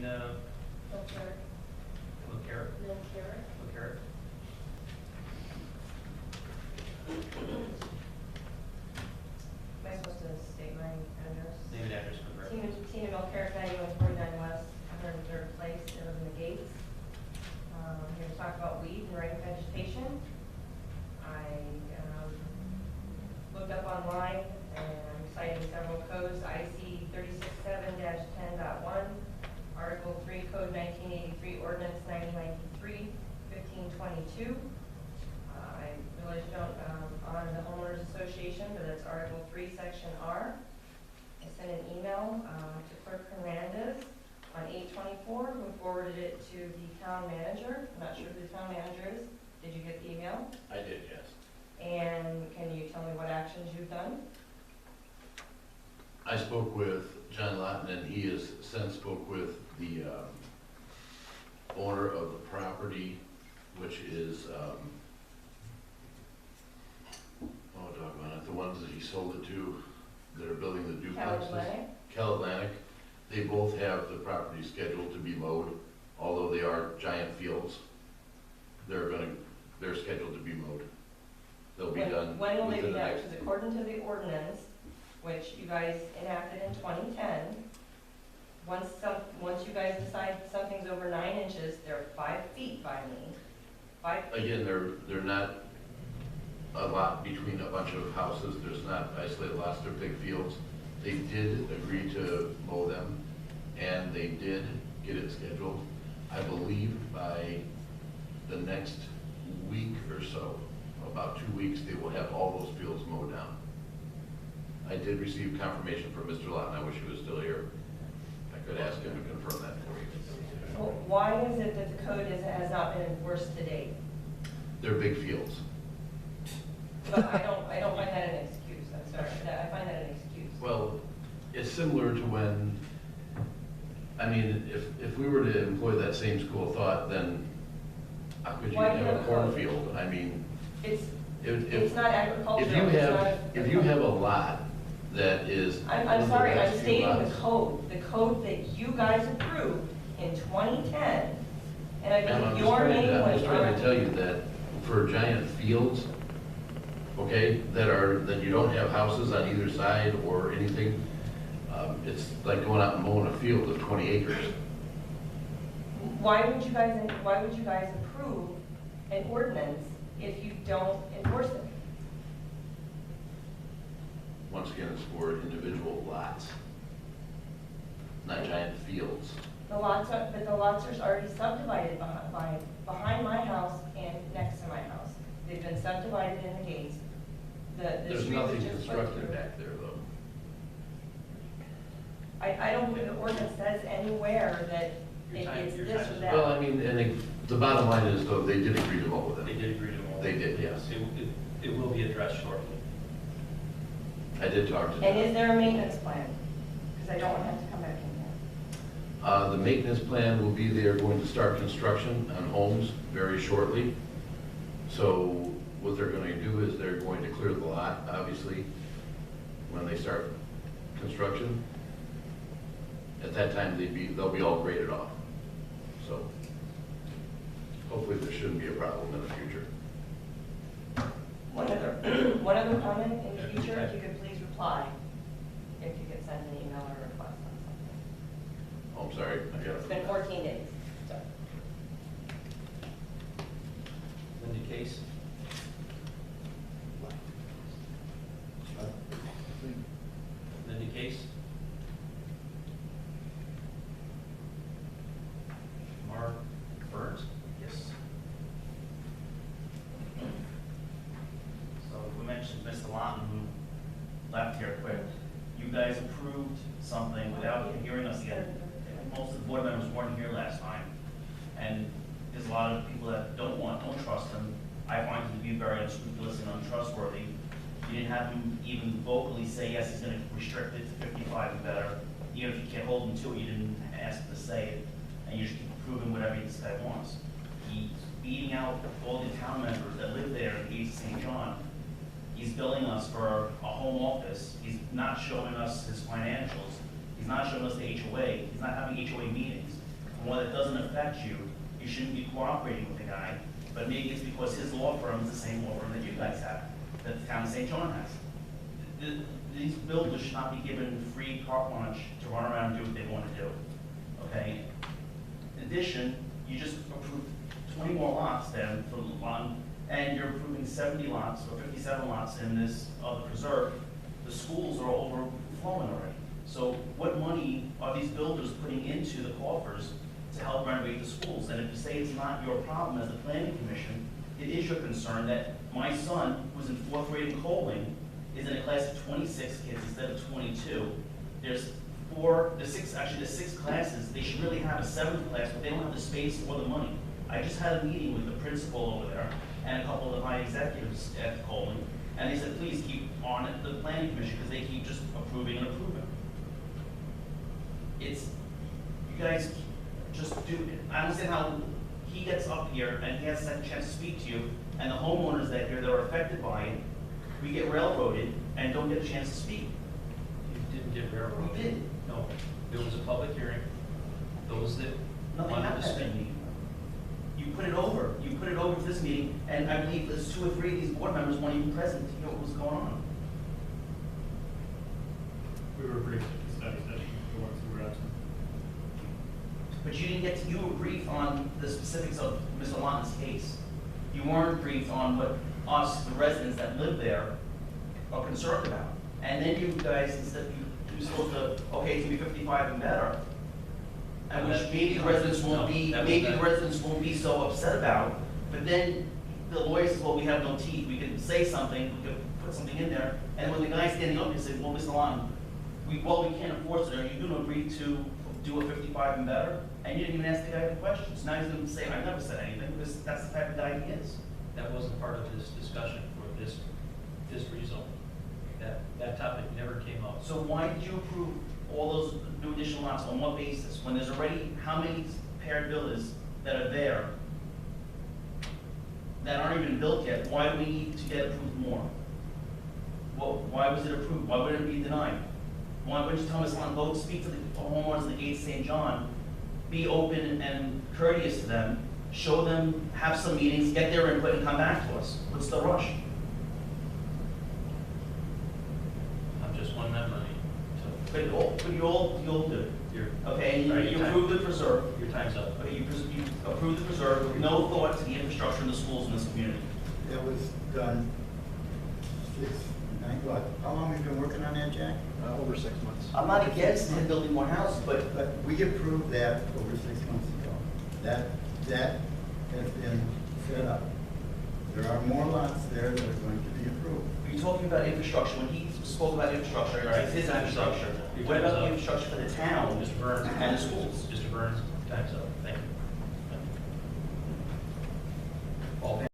Tina Milk LeCarrot. carrot. LeCarrot. Am I supposed to state my address? Name and address for the record. Tina Milk Carrot, 9149 West, 103rd Place, I live in the Gates. I'm here to talk about weed and riparian vegetation. I looked up online and I'm citing several codes, IC 367-10.1, Article 3, Code 1983, Ordinance 9093, 1522. I realize you don't honor the homeowners association, but that's Article 3, Section R. I sent an email to Clerk Hernandez on 8/24, who forwarded it to the town manager. I'm not sure who the town manager is. Did you get the email? I did, yes. And can you tell me what actions you've done? I spoke with John Lawton, and he has since spoke with the owner of the property, which is, doggone it, the ones that he sold it to, that are building the duplexes. Cal Atlantic. They both have the property scheduled to be mowed, although they are giant fields. They're scheduled to be mowed. They'll be done. When will they be within the done? next- Because according to the ordinance, which you guys enacted in 2010, once you guys decide something's over 9 inches, they're 5 feet by me. 5 feet. Again, they're not a lot between a bunch of houses. There's not isolated lots, they're big fields. They did agree to mow them, and they did get it scheduled. I believe by the next week or so, about 2 weeks, they will have all those fields mowed down. I did receive confirmation from Mr. Lawton. I wish he was still here. I could ask him to confirm that for you. Well, why is it that the code has not been enforced to date? They're big fields. But I don't find that an excuse. I'm sorry. I find that an excuse. Well, it's similar to when, I mean, if we were to employ that same school of thought, then how could you Why do you have a have a code? cornfield? I mean, It's if not agricultural. if you It's not have, if you have a lot that is. I'm sorry, I'm stating the lots- code that you guys approved in 2010, and I Ma'am, I'm believe just your name I'm was just trying on. to tell you that for giant fields, okay, that you don't have houses on either side or anything, it's like going out and mowing a field of 20 acres. Why would you guys approve an ordinance if you don't enforce it? Once again, it's for individual lots, not giant fields. But the lots are already subdivided behind my house and next to my house. They've been subdivided in the gates. The There's street was nothing just put constructed through. back there, though. I don't believe the ordinance says anywhere that it's this or that. Well, I mean, and the bottom line is, though, they did agree to mow with They it. did agree to mow. They did, yes. It will be addressed shortly. I did talk to And them. is there a maintenance plan? Because I don't want to have to come back in here. The maintenance plan will be, they're going to start construction on homes very shortly. So what they're going to do is they're going to clear the lot, obviously, when they start construction. At that time, they'll be all graded off. So hopefully there shouldn't be a problem in the future. One other comment in the future, if you could please reply, if you could send an email or request on something. Oh, I'm sorry, I got It's been 14 days. Sorry. Linda Case? Linda Case? Mark Burns? Yes. So we mentioned Mr. Lawton, who left here quick. You guys approved something without hearing us again. Most of the board members weren't here last time. And there's a lot of people that don't trust him. I find him to be very unscrupulous and untrustworthy. You didn't have him even vocally say, yes, he's gonna restrict it to 55 and better. Even if you can't hold him to it, you didn't ask him to say it. And you just keep approving whatever this guy wants. He's beating out all the town members that live there in East St. John. He's billing us for a home office. He's not showing us his financials. He's not showing us the HOA. He's not having HOA meetings. one that doesn't affect you, you shouldn't be cooperating with the guy, but maybe it's because his law firm is the same law firm that you guys have, that the town of St. John has. These builders should not be given free carte blanche to run around and do what they want to do, okay? In addition, you just approved 20 more lots then for one, and you're approving 70 lots or 57 lots in this other preserve. The schools are overflowing already. So what money are these builders putting into the coffers to help renovate the schools? And if you say it's not your problem as the planning commission, it is your concern that my son, who's in 4th grade in Coaling, is in a class of 26 kids instead of 22. There's 6 classes. They should really have a 7th class, but they don't have the space or the money. I just had a meeting with the principal over there and a couple of the high executives at Coaling, and they said, please keep on at the planning commission because they keep just approving and approving. You guys just do it. I understand how he gets up here and he has a second chance to speak to you, and the homeowners that here that are affected by it, we get railroaded and don't get a chance to speak. You didn't get railroaded. We did. No, there was a public hearing. Those that Nothing wanted happened to at that speak. meeting. You put it over for this meeting, and I believe there's 2 or 3 of these board members weren't even present to know what was going on. We were briefed at the study session, the ones who were absent. But you were briefed on the specifics of Mr. Lawton's case. You weren't briefed on what us, the residents that live there, are concerned about. And then you guys, instead, you're supposed to, okay, it's gonna be 55 and better, and which maybe the residents won't be so upset about, but then the lawyer says, well, we have no teeth, we can say something, we can put something in there, and when the guy's standing up, he says, well, Mr. Lawton, we can't enforce it, are you gonna agree to do a 55 and better? And you didn't even ask the guy the questions. Now he's gonna say, I never said anything, because that's the type of guy he is. That wasn't part of this discussion for this result. That topic never came up. So why did you approve all those new additional lots, on what basis? When there's already, how many paired villas that are there that aren't even built yet? Why do we need to get approved more? Well, why was it approved? Why would it be denied? Why wouldn't you tell us, go speak to the homeowners in the gate of St. John, be open and courteous to them, show them, have some meetings, get their input, and come back to us? What's the rush? I'm just one member. But you'll do it. Okay, Right, and you your approve the preserve. Your time's up. Okay, you approve the preserve with no thought to the infrastructure in the schools in this community. That was done 6, 9, what? How long have you been working on that, Jack? Over 6 months. I'm not against him building more houses, but But we approved that over 6 months ago. That has been set up. There are more lots there that are going to be approved. are you talking about infrastructure? When he spoke about infrastructure, it's his infrastructure. What about the infrastructure for the town Mr. Burns. and the schools? Mr. Burns, time's up. Thank you.